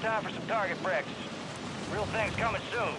time for some target practice. Real thing's coming soon.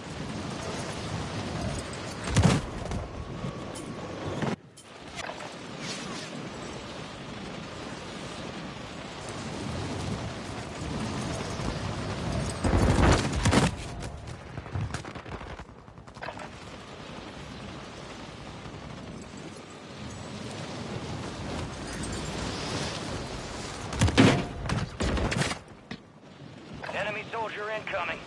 Enemy soldier incoming.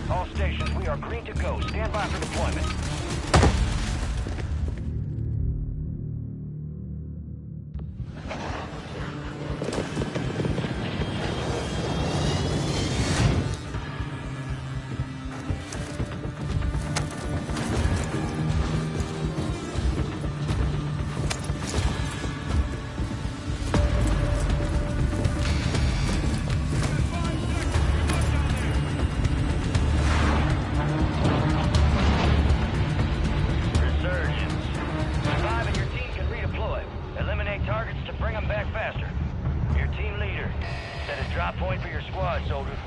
All stations, we are green to go. Stand by for deployment. Targets to bring them back faster. Your team leader. Set a drop point for your squad, soldier.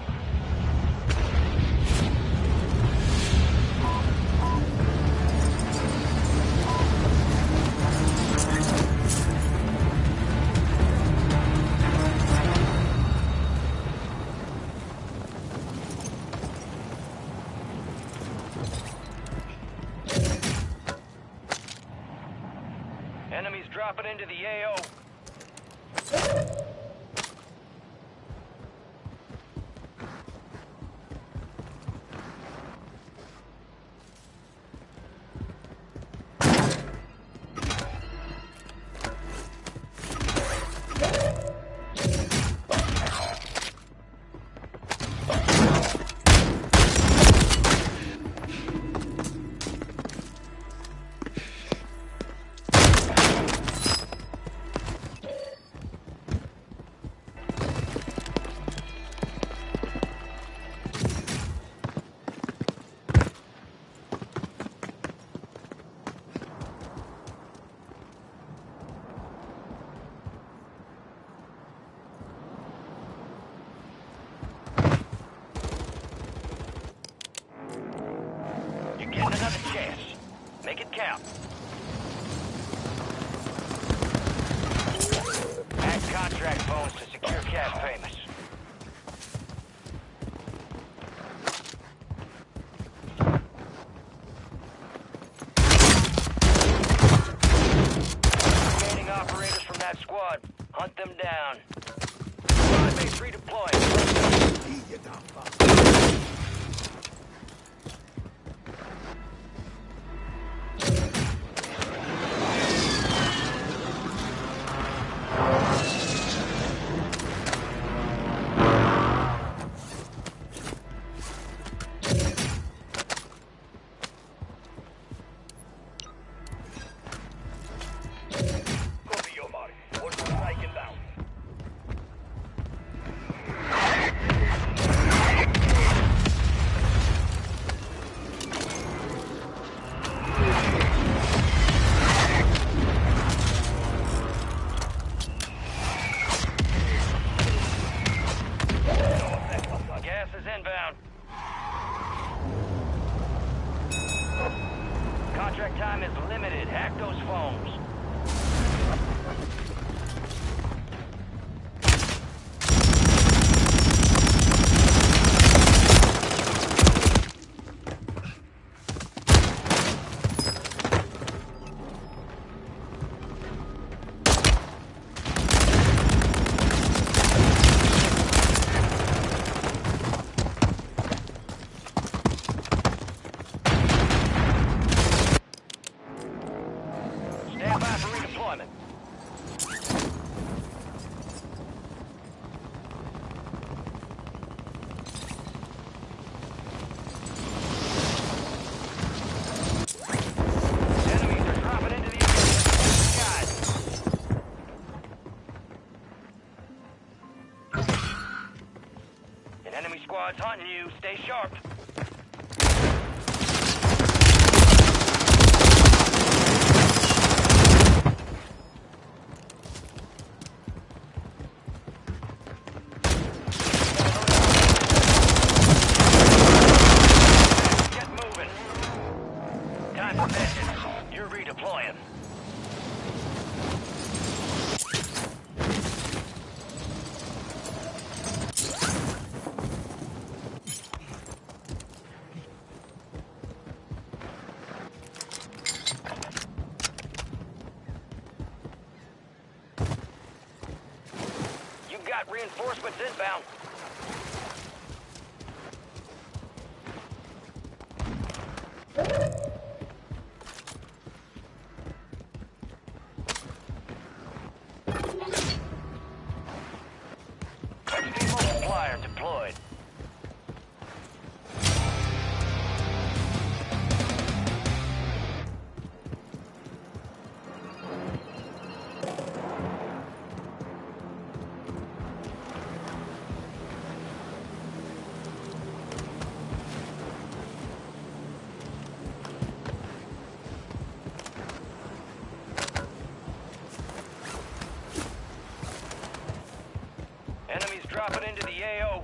Enemies dropping into the AO. Getting another chance. Make it count. Add contract phones to secure cash payments. Remaining operators from that squad. Hunt them down. Squad mates redeploying. Gas is inbound. Contract time is limited. Hack those phones. Stand by for redeployment. sharp. Get moving. Time for vengeance. You're redeploying. Got reinforcements inbound. XP multiplier deployed. Enemies dropping into the AO.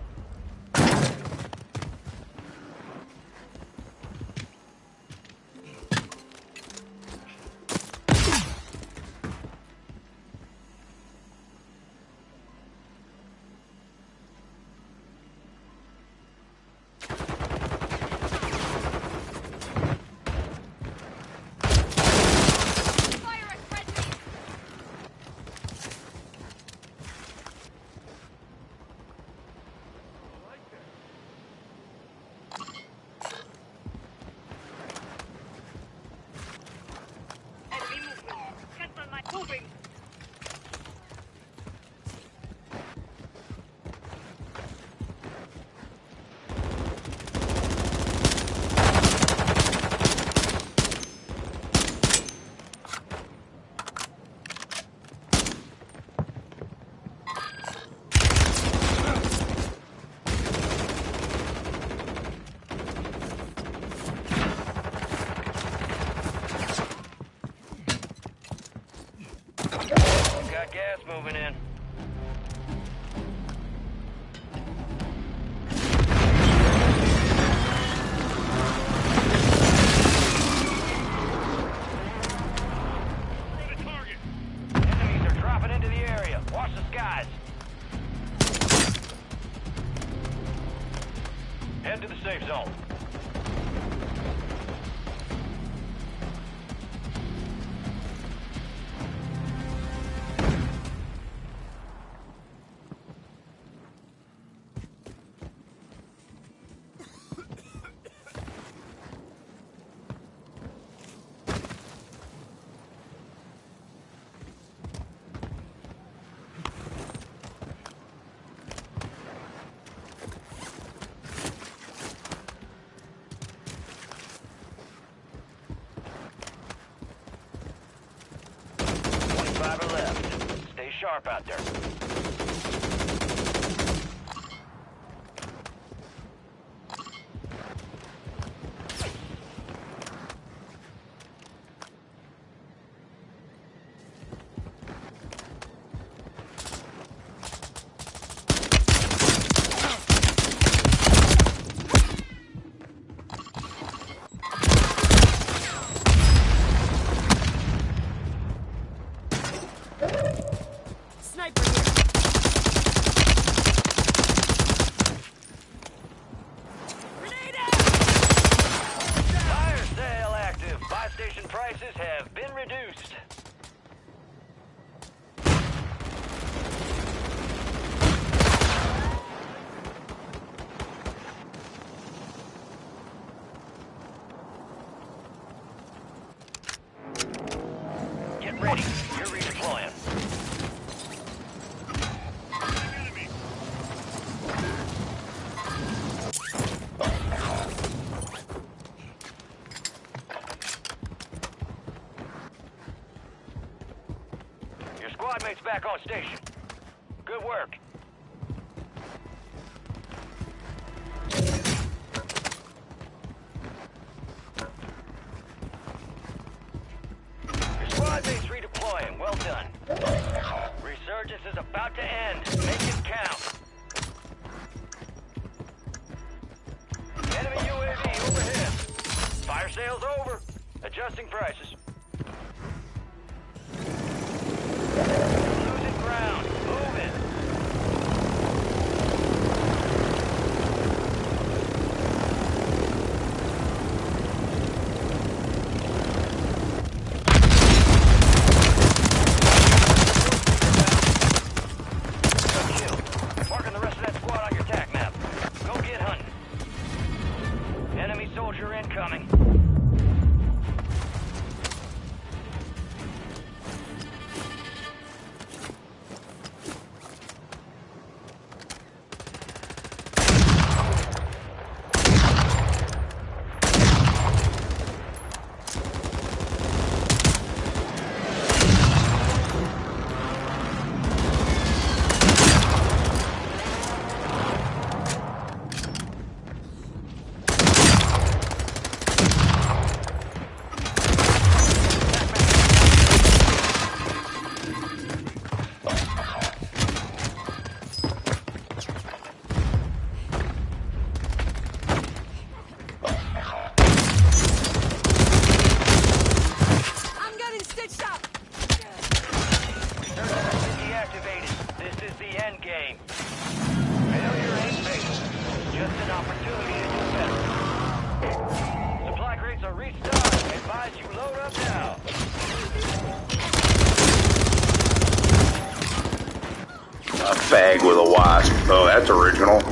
Moving. Got gas moving in. We're the target. Enemies are dropping into the area. Watch the skies. Head to the safe zone. Left. Stay sharp out there. Sniper here. Grenade out! Fire sale active. Buy station prices have been reduced. Get ready. You're redeploying. Your squad mate's back on station. Good work. deploying. Well done. Resurgence is about to end. Make it count. Enemy UAV overhead. Fire sales over. Adjusting prices. Losing ground. Move it. Soldier incoming. Fag with a wasp. Oh, that's original.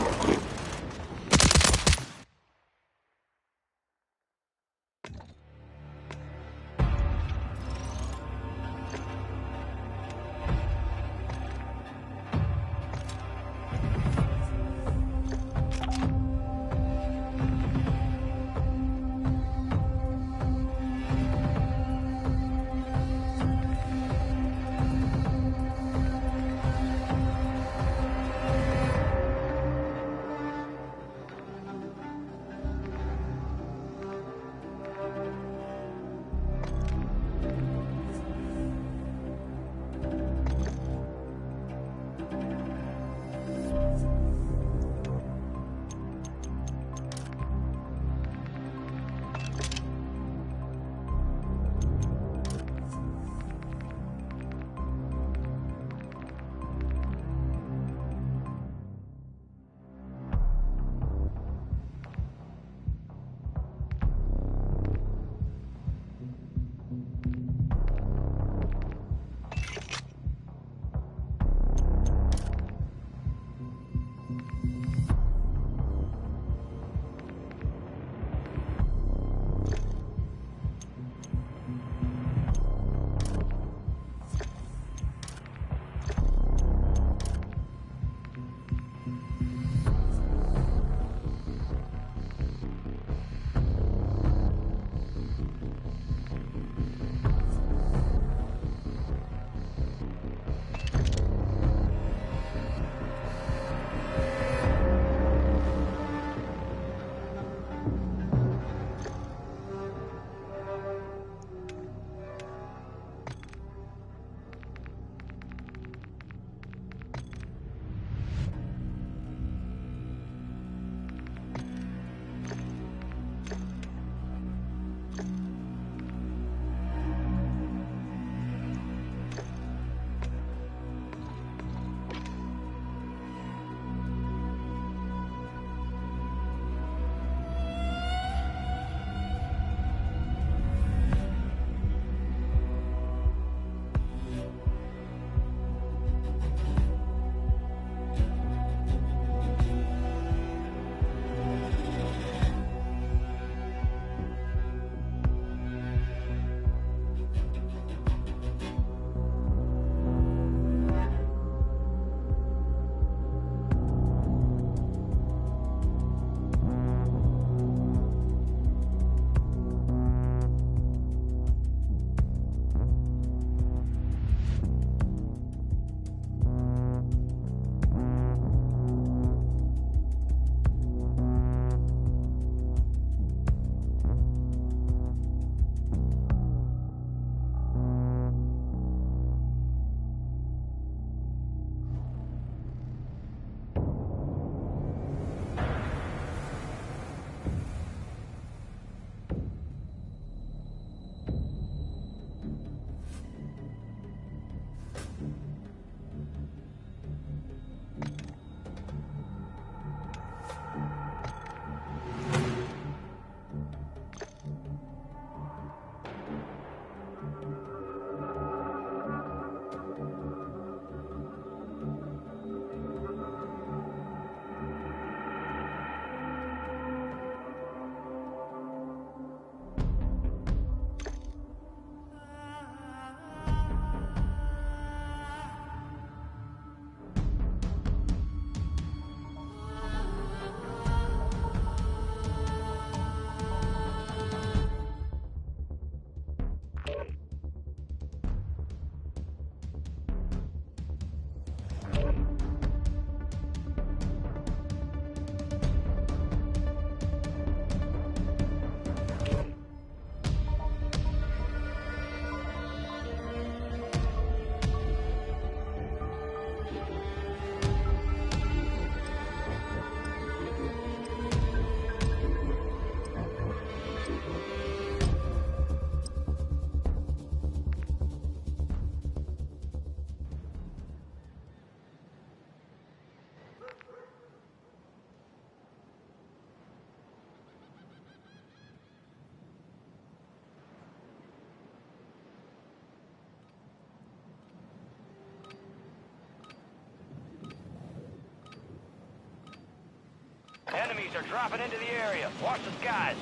Enemies are dropping into the area. Watch the skies.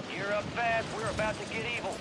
Gear up fast. We're about to get evil.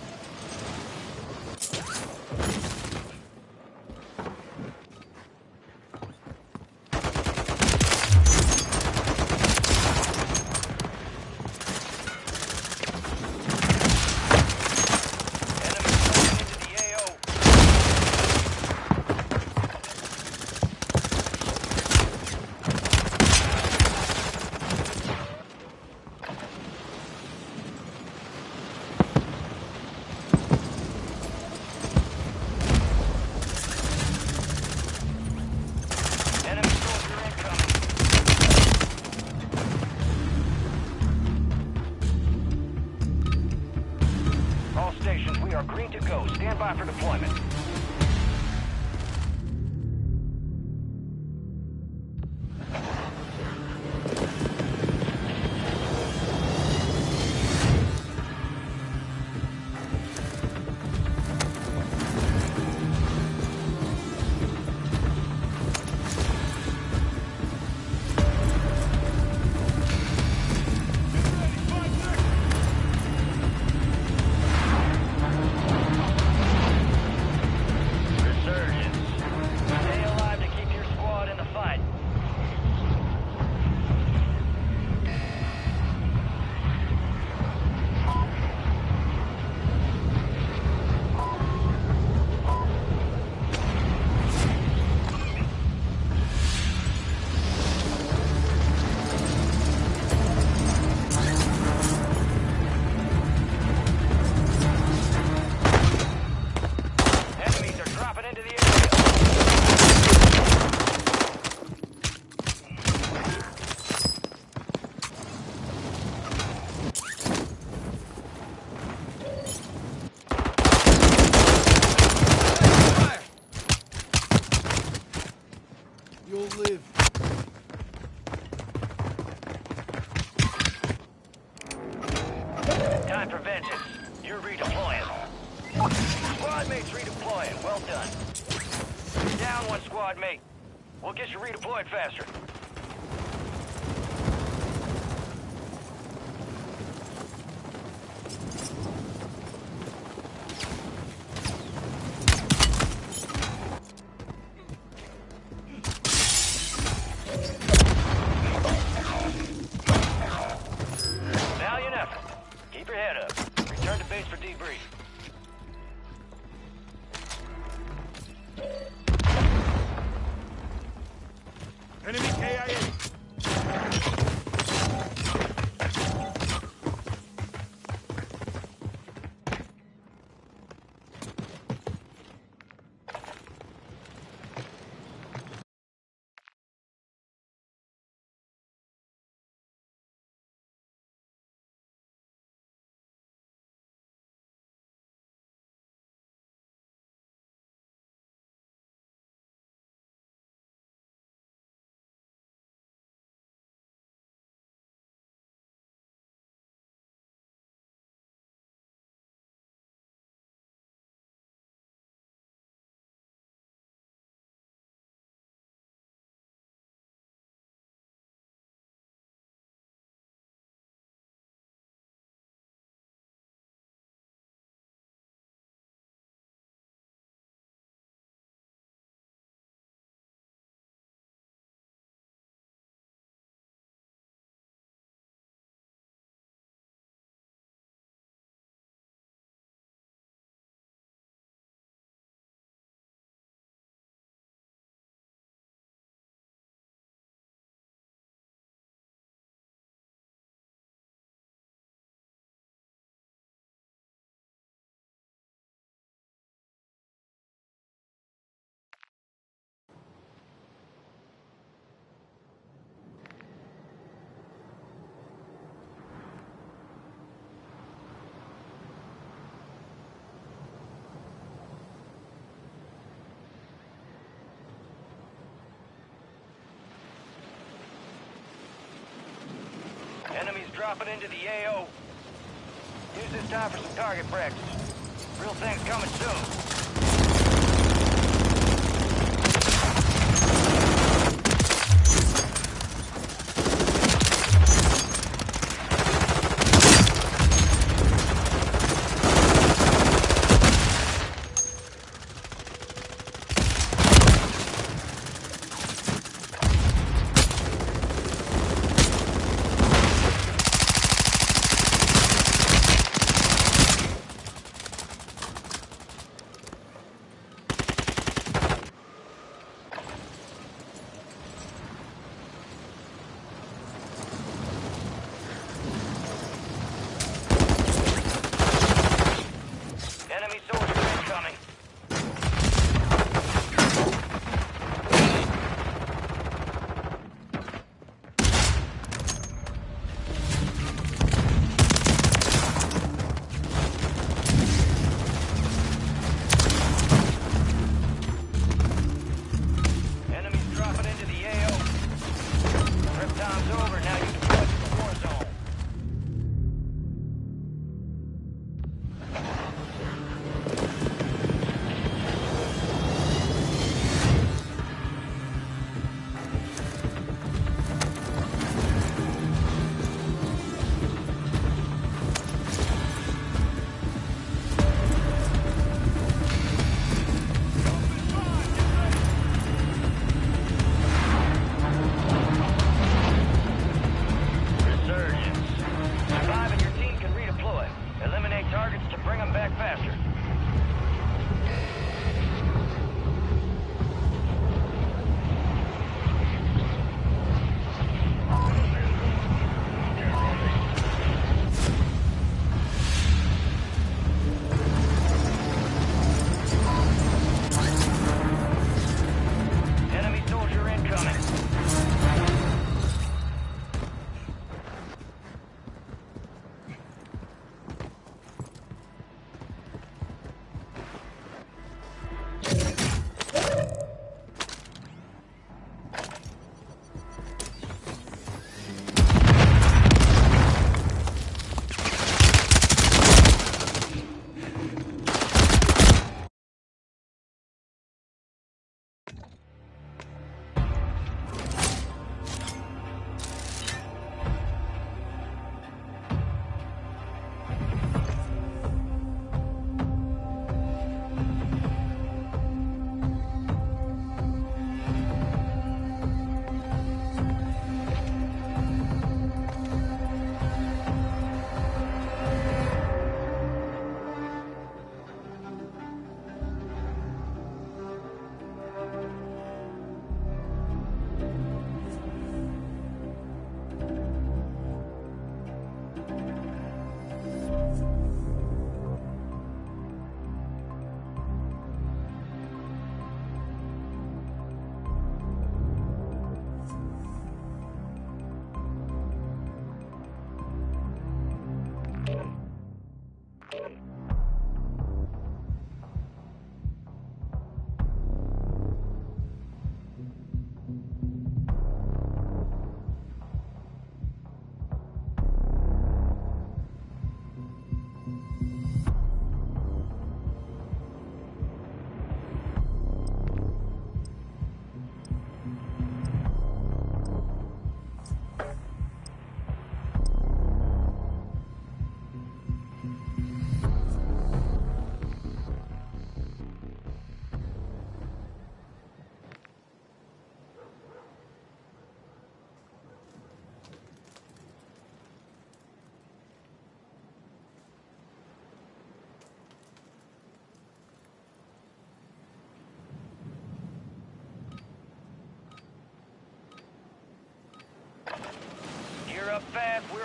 We are green to go. Stand by for deployment. You'll live. Time for vengeance. You're redeploying. Squad mates redeploying. Well done. You're down one squad mate. We'll get you redeployed faster. Valiant effort. Keep your head up. Return to base for debrief. Enemy KIA. Enemies dropping into the AO. Use this time for some target practice. Real things coming soon.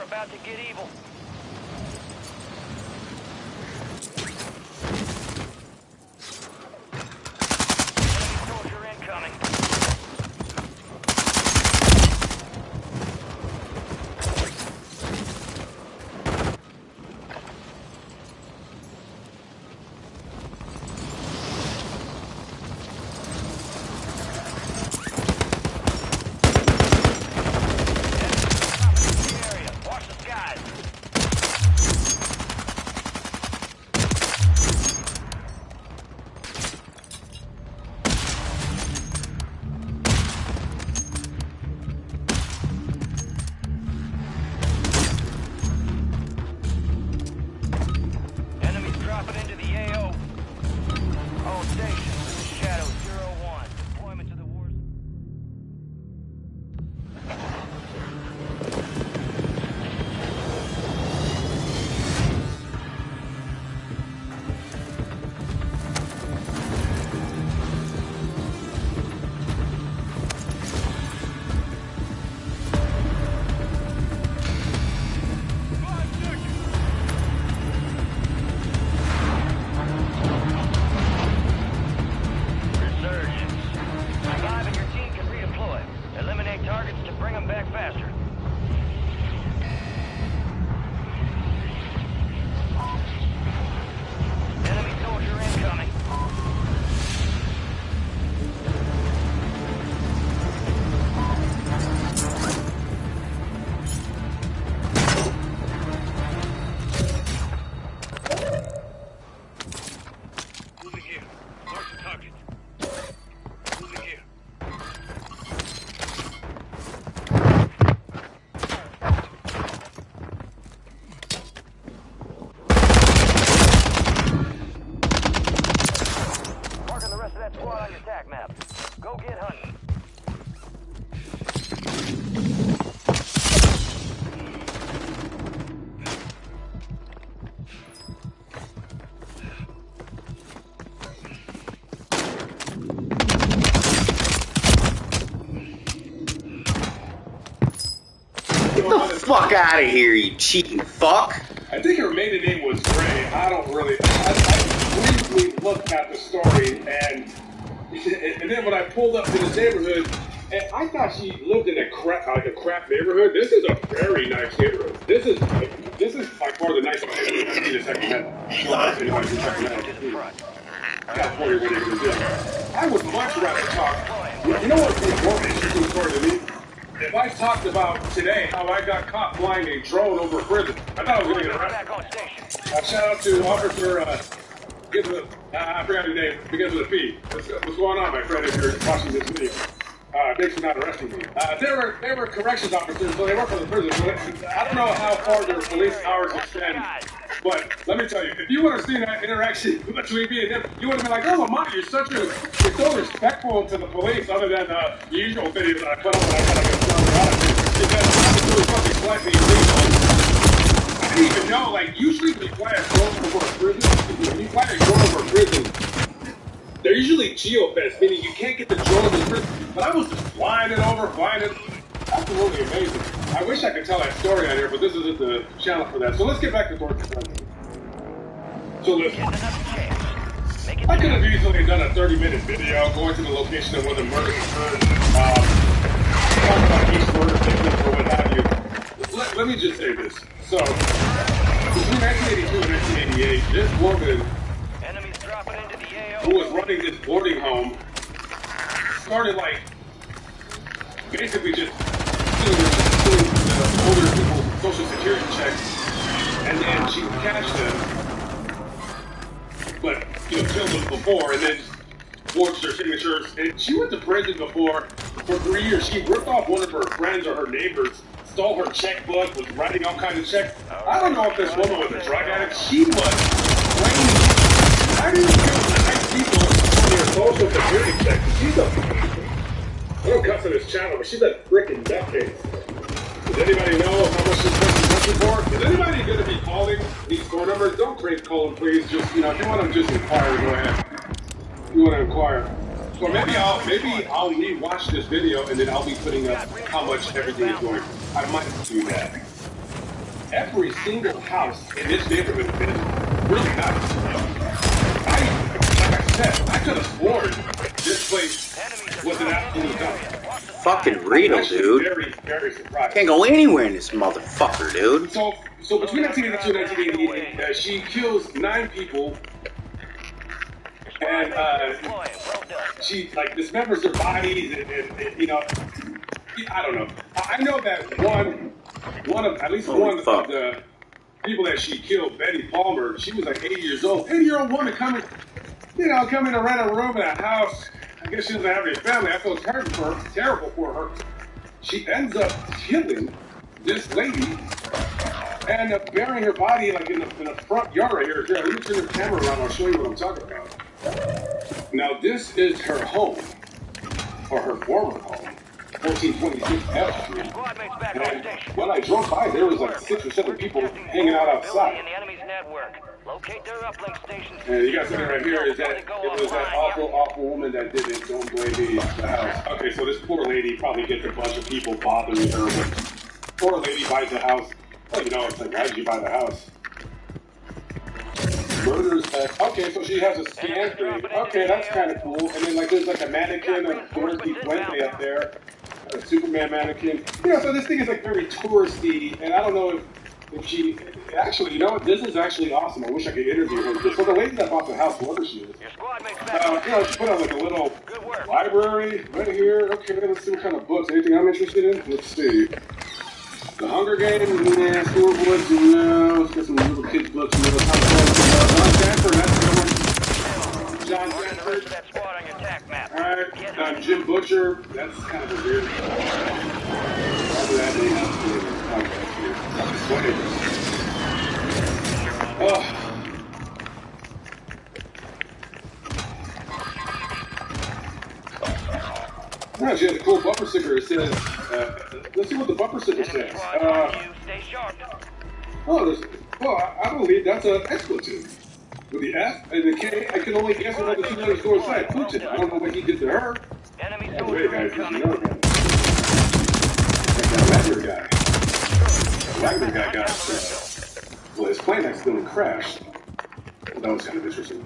about to get evil. Enemy soldier incoming. Get the fuck out of here, you cheating fuck! I think her maiden name was Ray. I don't really. I briefly looked at the story, and then when I pulled up to the neighborhood, and I thought she lived in a crap neighborhood. This is a very nice neighborhood. This is by far the nicest neighborhood I've seen in Sacramento. California, what are you gonna do? I would much rather talk. You know what's the more interesting story to me? If I talked about today how I got caught flying a drone over a prison, I thought I was going to get arrested. Shout out to Officer, I forgot his name, begins with a P. What's going on, my friend, if you're watching this video? Thanks for not arresting me. They were corrections officers, so they work for the prison. So I don't know how far their police powers extend, but let me tell you, if you would have seen that interaction between me and him, you would have been like, oh, Lamont, you're so respectful to the police, other than the usual videos that I put on when I kind of get started out of it. Because I was doing something slightly illegal. I didn't even know, like, usually when you fly a drone over a prison, they're usually geofenced, meaning you can't get the drone over the prison. But I was just flying it over, absolutely amazing. I wish I could tell that story out here, but this isn't the channel for that. So let's get back to torture. So listen, I could have easily done a 30-minute video going to the location of where the murder occurred, talking about each murder victim or what have you. Let me just say this. So, between 1982 and 1988, this woman who was running this boarding home started, like, basically just doing older people's social security checks, and then she cashed them, but, killed them before, and then forged their signatures. And she went to prison before for 3 years. She ripped off one of her friends or her neighbors, stole her checkbook, was writing all kinds of checks. I don't know if this woman was a drug addict. She was crazy. How do you kill nice people on your social security checks? She's I don't cuss on this channel, but she's a freaking nutcase. Does anybody know how much this person's looking for? Is anybody going to be calling these phone numbers? Don't call them, please. Just, if you want to just inquire, go ahead. If you want to inquire. So maybe I'll re-watch this video, and then I'll be putting up how much everything is going. I might do that. every single house in this neighborhood is really nice. Like I said, I could have sworn this place was an absolute dump. Fucking real, dude. Very, very surprised. Can't go anywhere in this motherfucker, dude. So between 1982 and 1988, she kills 9 people. And she like dismembers their bodies, and you know, I don't know. I know that at least one of the people that she killed, Betty Palmer, she was like 80 years old. 80-year-old woman coming to rent a room in a house. I guess she doesn't have any family. I feel terrible for her. She ends up killing this lady and burying her body like in the front yard right here. Let me turn the camera around. I'll show you what I'm talking about. Now this is her home, or her former home, 1426 F Street. And when I drove by, there was like 6 or 7 people hanging out outside. And you guys see right here is that it was that awful woman that did it. Don't blame me. The house. Okay, so this poor lady probably gets a bunch of people bothering her. But poor lady buys the house. Well, you know, it's like, why did you buy the house? Murders. Okay, so she has a scan thing. Okay, that's kind of cool. And then like there's like a mannequin of Dorothy Fuente up there, a Superman mannequin. You know, so this thing is like very touristy. And I don't know if she actually, you know what? This is actually awesome. I wish I could interview her. So the lady that bought the house, whoever she is, you know, she put out like a little library right here. Okay, let's see what kind of books. Anything I'm interested in? Let's see. The Hunger Games, yeah, Schoolboys, no, let's get some little kids' books, John Camper, that's the one. John Camper. Alright, Jim Butcher, that's kind of a weird. No, she has a cool bumper sticker. It says, let's see what the bumper sticker says. I believe that's an expletive. With the F and the K, I can only guess what the 2 letters go inside. Putin. I don't know what he did to her. Oh, wait, guys, there's another guy. That Wagner guy. The Wagner guy got, well, his plane accidentally crashed. Well, that was kind of interesting.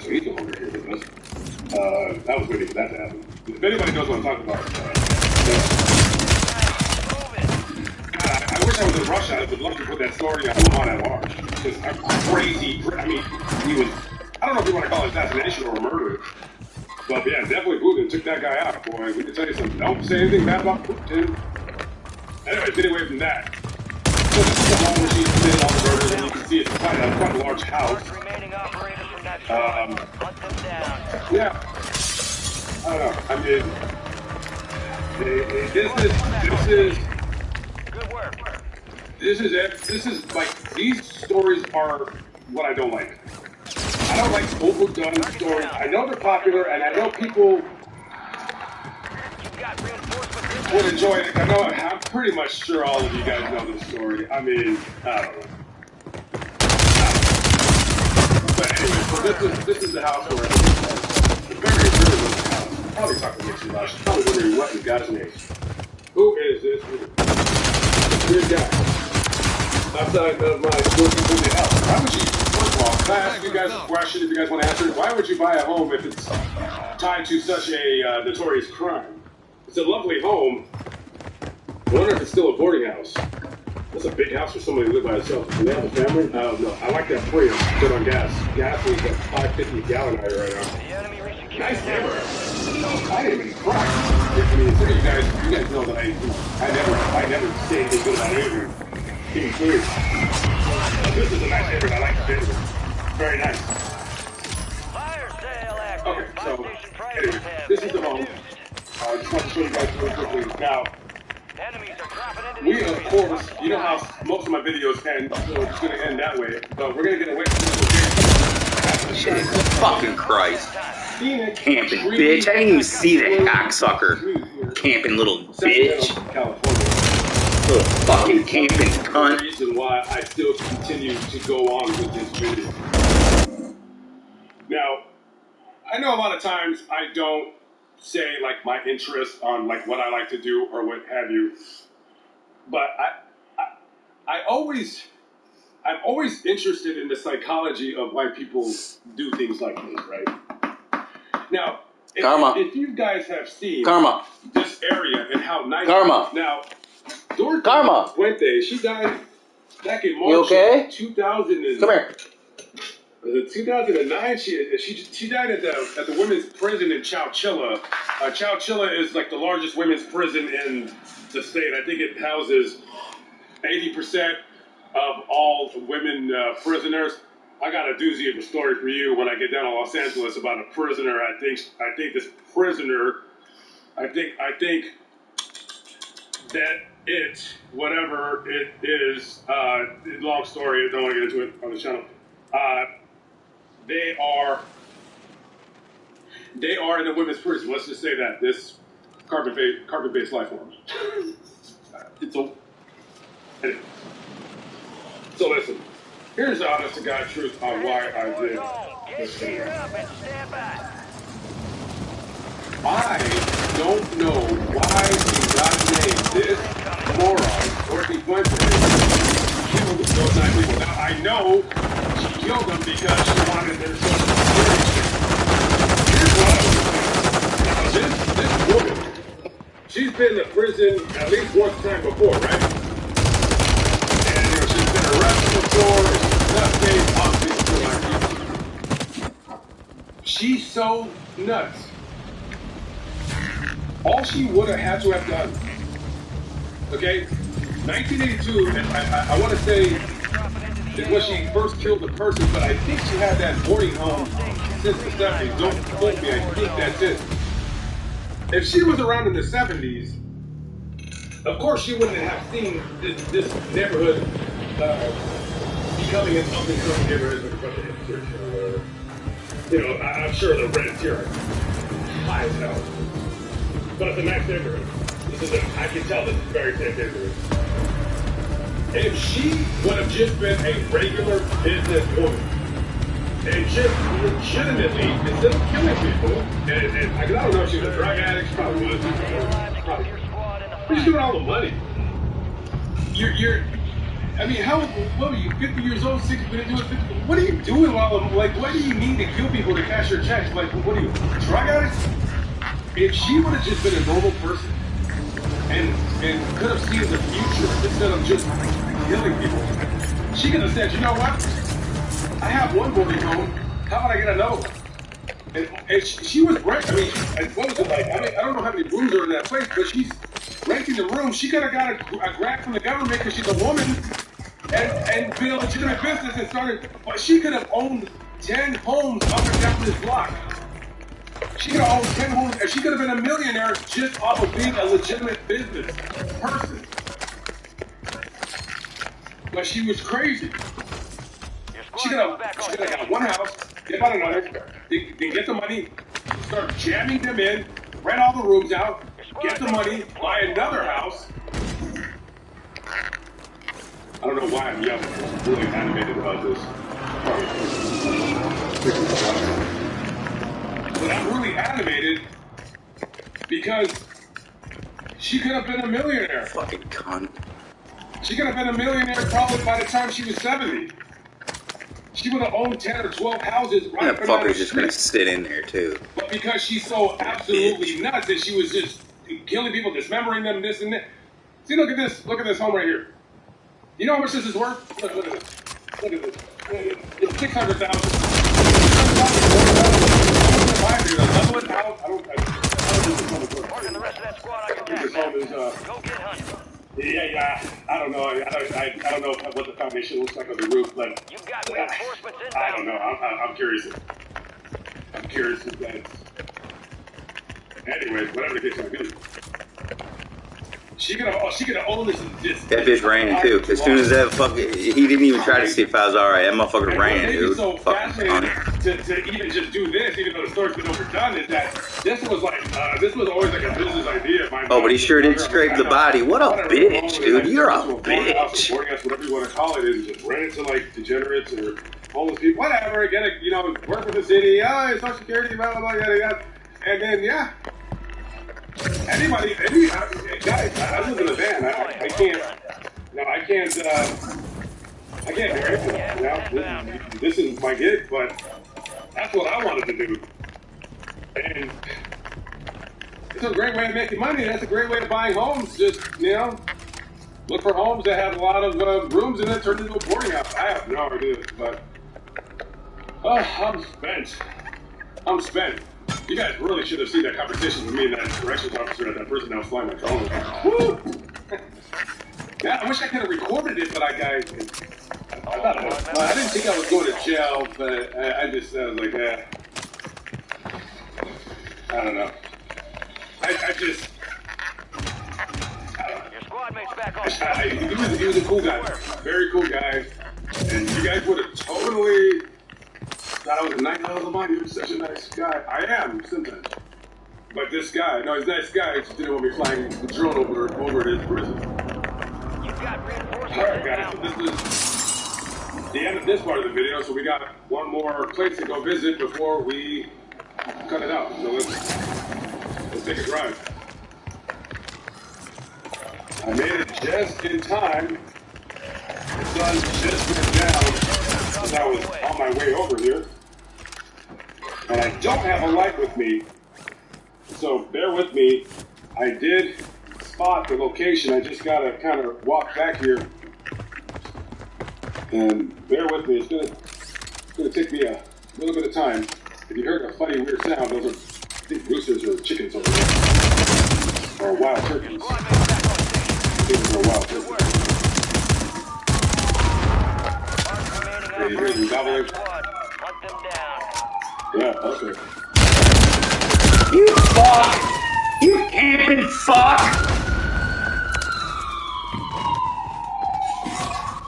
So he's no longer here with us. I was waiting for that to happen. If anybody knows what I'm talking about, I wish I was in Russia. I would love to put that story on MON at large. Because crazy. I mean, I don't know if you want to call it assassination or murder. But yeah, definitely Putin took that guy out, boy. We can tell you something. Don't say anything bad about Putin. Anyway, get away from that. So this is the home where she committed all the murders, and you can see it's quite a large house. Yeah. I don't know. I mean, this is like, these stories are what I don't like. I don't like overdone stories. I know they're popular, and I know people would enjoy it. I'm pretty much sure all of you guys know this story. I mean, I don't know. But anyway, so this is the house where very little house. Probably talking way too loud. She's probably wondering what in God's name. Who is this weird guy outside of my working from the house? Why would you, first of all, can I ask you guys a question if you guys want to answer it? Why would you buy a home if it's tied to such a notorious crime? It's a lovely home. I wonder if it's still a boarding house. That's a big house for somebody to live by itself. Do they have a family? I don't know. I like that Prius. Good on gas. Gas is at $5.50 a gallon out here right now. Nice neighborhood. I didn't even cry. I mean, some of you guys know that I never say anything good about anything. Being clear. This is a nice neighborhood. I like the neighborhood. Very nice. Okay, so anyway, this is the home. I just want to show you guys really quickly. Now, we, of course, you know how most of my videos end, so it's going to end that way, but we're going to get away from this. Jesus fucking Christ. Camping bitch. I didn't even see that cocksucker. Camping little bitch. Little fucking camping cunt. The reason why I still continue to go on with this video. Now, I know a lot of times I don't say like my interest on like what I like to do or what have you, but I'm always interested in the psychology of why people do things like this, right? Now, if you guys have seen this area and how nice it is. Now, Dorothy Fuente, she died back in March of 2000. Come here. 2009, she died at the women's prison in Chowchilla. Chowchilla is like the largest women's prison in the state. I think it houses 80% of all women prisoners. I got a doozy of a story for you when I get down to Los Angeles about a prisoner. I think this prisoner. I think that whatever it is. Long story. I don't want to get into it on the channel. They are in the women's prison. Let's just say that this carbon-based life form. Anyway. So listen, here's the honest to God truth on why I did this video. I don't know why he got named this moron, Dorothy Fuente, killed those 9 people. Now I know she killed them because she wanted their social security check. Here's what I was saying. Now this woman, she's been to prison at least one time before, right? And she's been arrested before. She's so nuts. All she would have had to have done, okay, 1982, and I want to say is when she first killed the person, but I think she had that boarding home since the 70s. Don't quote me, I think that's it. If she was around in the 70s, of course she wouldn't have seen this neighborhood becoming an up-and-coming neighborhood with a bunch of hipsters. I'm sure the rents here are high as hell. But it's a nice neighborhood. I can tell this is very safe neighborhood. If she would have just been a regular business woman and just legitimately, instead of killing people, and I don't know if she was a drug addict, she probably was. But she's doing all the money. I mean, what were you, 50 years old, 60, what are you doing what do you need to kill people to cash your checks? Like, what are you, drug addicts? If she would have just been a normal person and could have seen the future instead of just killing people, she could have said, you know what? I have one boarding home. How about I get another one? And she was right. I mean, what was it like? I mean, I don't know how many rooms are in that place, but she's renting the room. She could have got a grant from the government because she's a woman and been a legitimate business and started. But she could have owned 10 homes up and down this block. She could have owned 10 homes, and she could have been a millionaire just off of being a legitimate business person. But she was crazy. She could have got one house, get about another, then get the money, start jamming them in, rent all the rooms out, get the money, buy another house. I don't know why I'm young. I'm really animated about this. But I'm really animated because she could have been a millionaire. Fucking cunt. She could have been a millionaire probably by the time she was 70. She would have owned 10 or 12 houses right that fucker's just gonna sit in there too. But because she's so absolutely nuts that she was just killing people, dismembering them, this and that. See, look at this. Look at this home right here. You know how much this is worth? Look at this. Look at this. It's $600,000. Level it out. I don't Working the rest of that squad on your think this home is. Go get hunting. Yeah. I don't know. I don't know what the foundation looks like on the roof, but You've got reinforcements inbound. I don't know. I'm curious. I'm curious if that's. Anyways, whatever the case may be. She could have owned this. That bitch ran too. As soon as that fucking, he didn't even try to see if I was alright. That motherfucker ran, dude. So fascinating to even just do this, even though the story's been overdone, is that this was always like a business idea. Oh, but he sure did scrape the body. What a bitch, dude. You're a bitch. Whatever you want to call it, is just rent it to like degenerates or homeless people, whatever. Get it, work with the city. Social security, blah blah blah, yada yada, and then guys, I live in a van. I can't. No, I can't do anything. You know, this is my gig, but that's what I wanted to do. And it's a great way of making money. That's a great way of buying homes. Just, you know, look for homes that have a lot of rooms in it, turn into a boarding house. I have no idea, but I'm spent. I'm spent. You guys really should have seen that conversation with me and that corrections officer at that person that was flying my drone. Woo! Yeah, I wish I could have recorded it, but I didn't think I was going to jail, but I was like, I don't know. Your squad mate's back on station. He was a cool guy, very cool guy, and you guys would have totally thought I was a nice guy. He was such a nice guy. I am sometimes, but this guy, no, he's a nice guy. He just didn't want me flying the drone over his prison. You've got reinforcements. All right, guys. So this is the end of this part of the video. So we got one more place to go visit before we cut it out. So let's take a drive. I made it just in time. The sun just went down as I was on my way over here. And I don't have a light with me, so bear with me. I did spot the location. I just gotta kind of walk back here. And bear with me. It's gonna take me a little bit of time. If you heard a funny weird sound, those are, I think, roosters or chickens over there. Or wild turkeys. You hear them gobbling? Yeah, okay. You fuck! You camping fuck!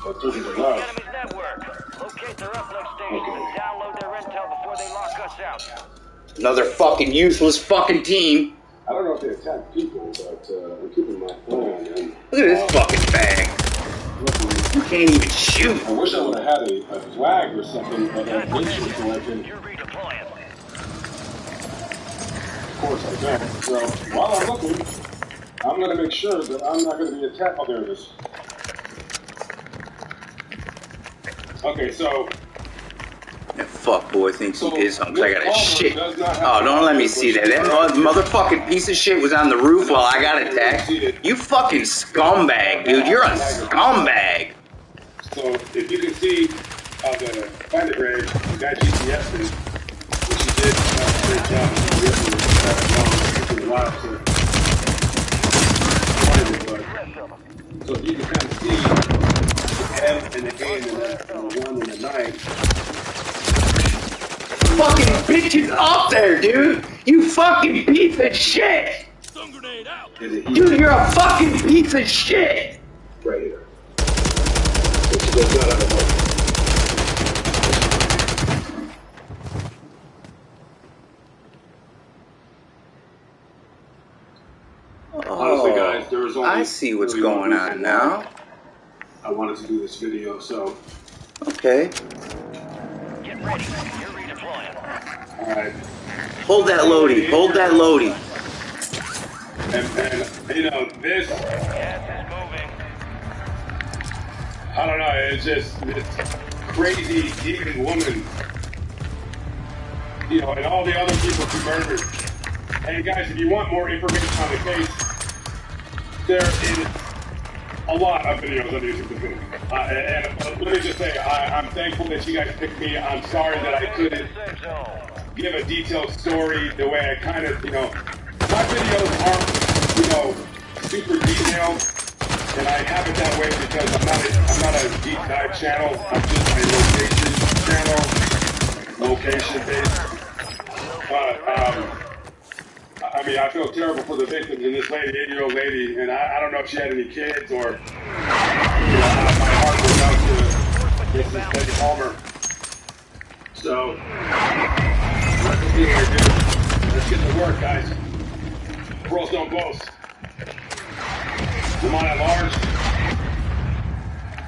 That turkeys are loud. Enemy's network. Locate their uplink stations and download their intel before they lock us out. Another fucking useless fucking team. I don't know if they attack people, but I'm keeping my eye on them. Look at this fucking bag. You can't even shoot. I wish I would have had a flag or something, but I didn't, so I can. You're redeploying. Of course I don't. So while I'm looking, I'm going to make sure that I'm not going to be attacked. Oh, there it is. Okay, so. That fuck boy thinks he did something. I got a shit. Oh, don't let me see that. That motherfucking piece of shit was on the roof while I got attacked. You fucking scumbag, dude. You're a scumbag. So if you can see the find the grave, the guy GPS is, which he did a great job. It took a while to find it, but so if you can kind of see the M and the N and the 1 and the 9. Fucking bitch is up there, dude. You fucking piece of shit. Stun grenade out. Dude, you're a fucking piece of shit. Right here. So she goes out of the way. Honestly, guys, there was only I see what's going on now. I wanted to do this video, so. Okay. Get ready. You're redeploying. Alright. Hold that loadie. Hold that loadie. And you know, this. Gas is moving. I don't know, it's just this crazy demon woman. You know, and all the other people she murdered. And guys, if you want more information on the case, there is a lot of videos on YouTube. And let me just say, I'm thankful that you guys picked me. I'm sorry that I couldn't give a detailed story the way I kind of, you know, my videos aren't, you know, super detailed, and I have it that way because I'm not a deep dive channel. I'm just a location based. But I mean, I feel terrible for the victims and this lady, 80-year-old lady, and I don't know if she had any kids or, you know, my heart goes out to this Lady Palmer. So, let's see here, dude. Let's get to work, guys. Pros don't boast. Come on at large.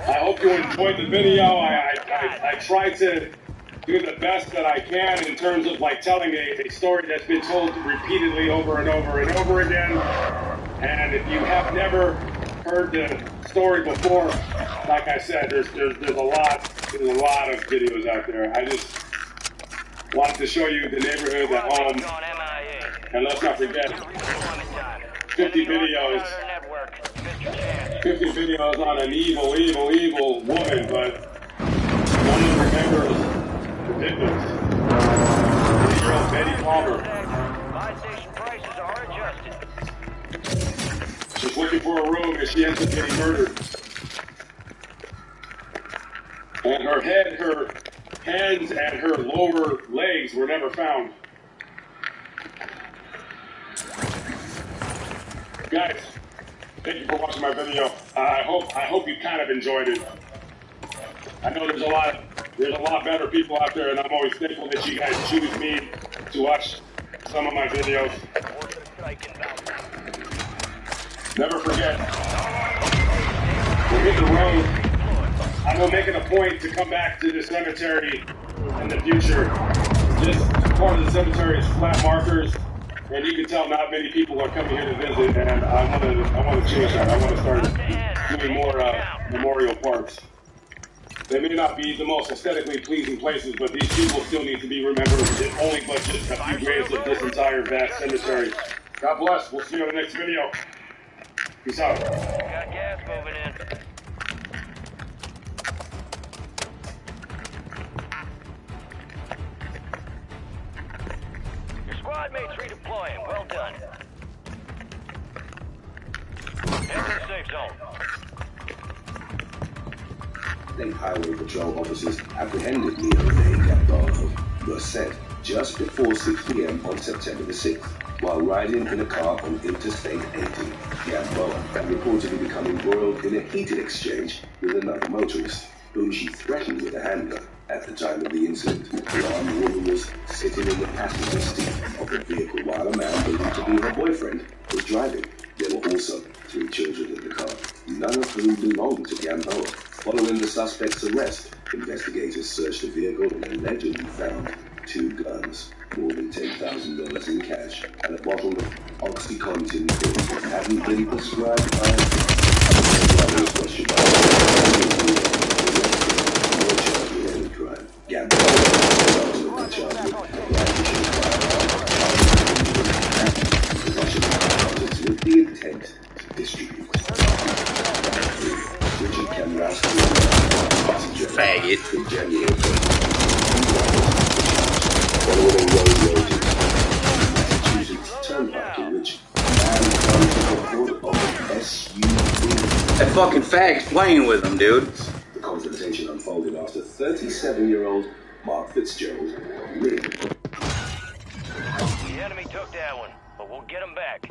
I hope you enjoyed the video. I tried to do the best that I can in terms of like telling a story that's been told repeatedly over and over and over again. And if you have never heard the story before, like I said, there's a lot of videos out there. I just wanted to show you the neighborhood at home, and let's not forget 50 videos. 50 videos on an evil woman, but no one remembers the victims. 80-year-old Betty Palmer. Buy station prices are adjusted. She's looking for a room and she ends up getting murdered. And her head, her hands, and her lower legs were never found. Guys, thank you for watching my video. I hope you kind of enjoyed it. I know there's a lot better people out there, and I'm always thankful that you guys choose me to watch some of my videos. Never forget, we're hitting the road. I'm making a point to come back to the cemetery in the future. This part of the cemetery is flat markers, and you can tell not many people are coming here to visit, and I want to change that. I want to start doing more memorial parks. They may not be the most aesthetically pleasing places, but these people still need to be remembered, if only but just a few graves of this entire vast cemetery. God bless. We'll see you in the next video. Peace out. Got gas moving in. Your squad mates redeploying. Well done. Enter the safe zone. Then highway patrol officers apprehended Leo and Capitano were set just before 6 p.m. on September the 6th, while riding in a car on Interstate 80. Gamboa had reportedly become embroiled in a heated exchange with another motorist, whom she threatened with a handgun. At the time of the incident, the armed woman was sitting in the passenger seat of the vehicle while a man believed to be her boyfriend was driving. There were also 3 children in the car, none of whom belonged to Gamboa. Following the suspect's arrest, investigators searched the vehicle and allegedly found 2 guns, more than $10,000 in cash, and a bottle of OxyContin pills that hadn't been prescribed by a crime. Gamboa was charged with with the intent to distribute. Faggot. Following a road rage in Massachusetts Turnpike in which a man comes to the foot of an SUV. That fucking fag's playing with him, dude. The confrontation unfolded after 37-year-old Mark Fitzgerald lived. The enemy took that one, but we'll get him back.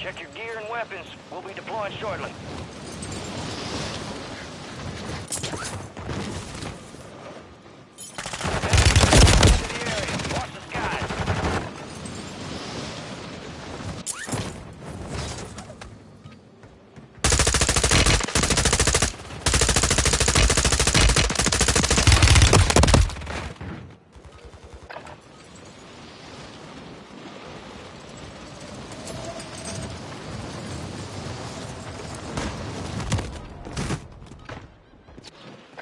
Check your gear and weapons. We'll be deploying shortly.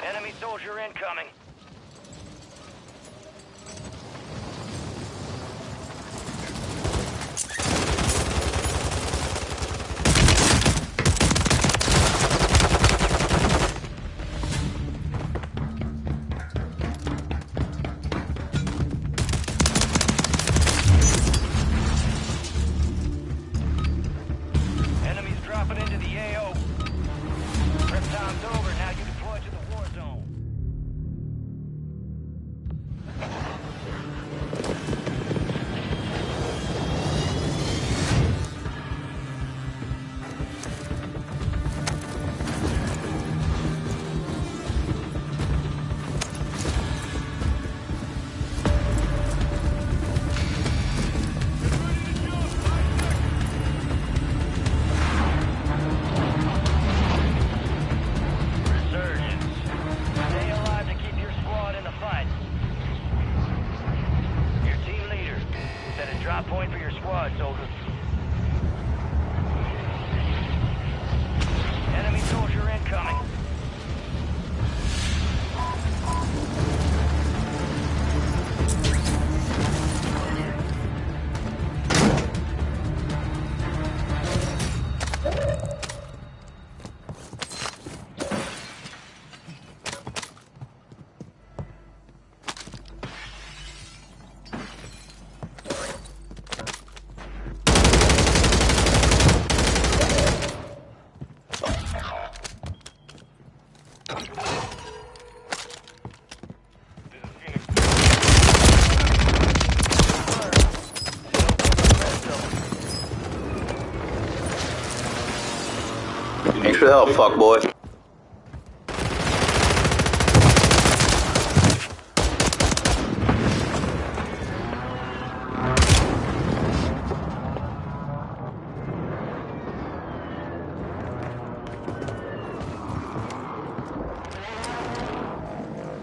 Enemy soldier incoming. Enemies dropping into the AO. Prep time's over. Now you deploy to the war zone. Resurgence. Stay alive to keep your squad in the fight. Your team leader. Set a drop point for your squad, soldier. Enemy soldier incoming. Thanks for the help, fuckboy.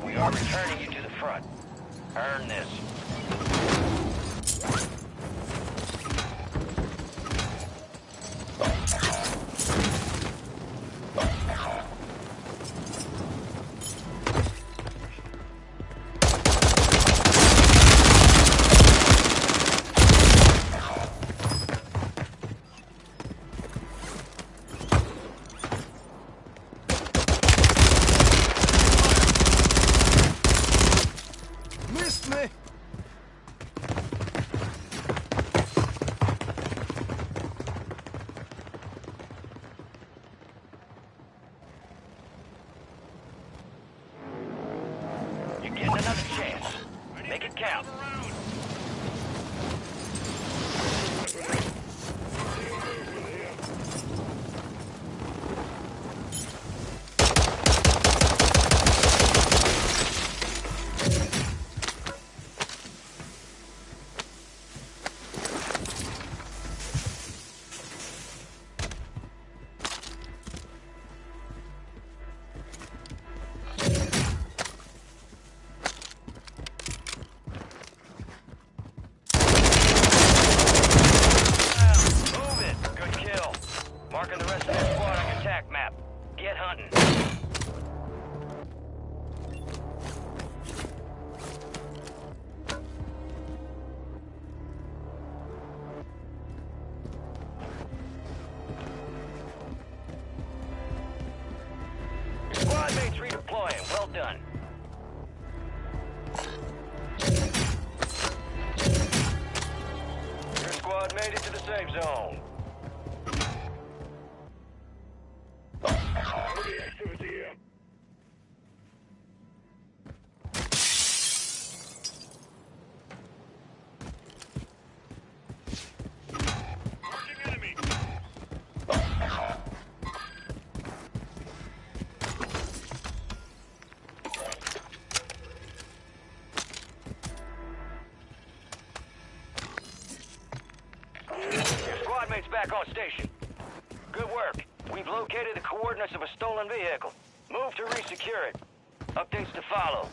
We are returning you to the front. Earn this. Missed me! You're getting another chance. Make it count. Move it. Good kill. Marking the rest of their squad on your attack map. Get hunting. Your squad mates redeploying. Well done. Your squad made it to the safe zone. Marking enemy. on station. Good work. We've located the coordinates of a stolen vehicle. Move to resecure it. Updates to follow.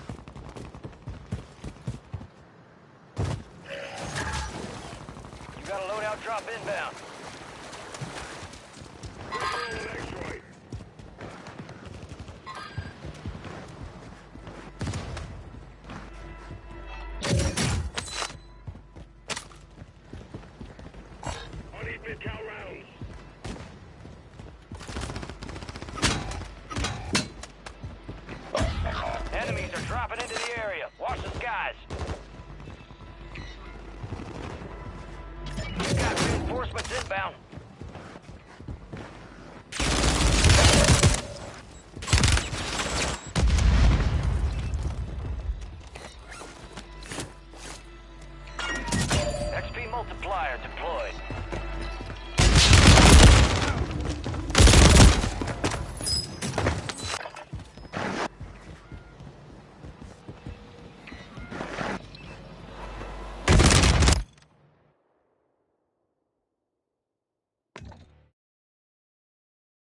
You got a loadout drop inbound.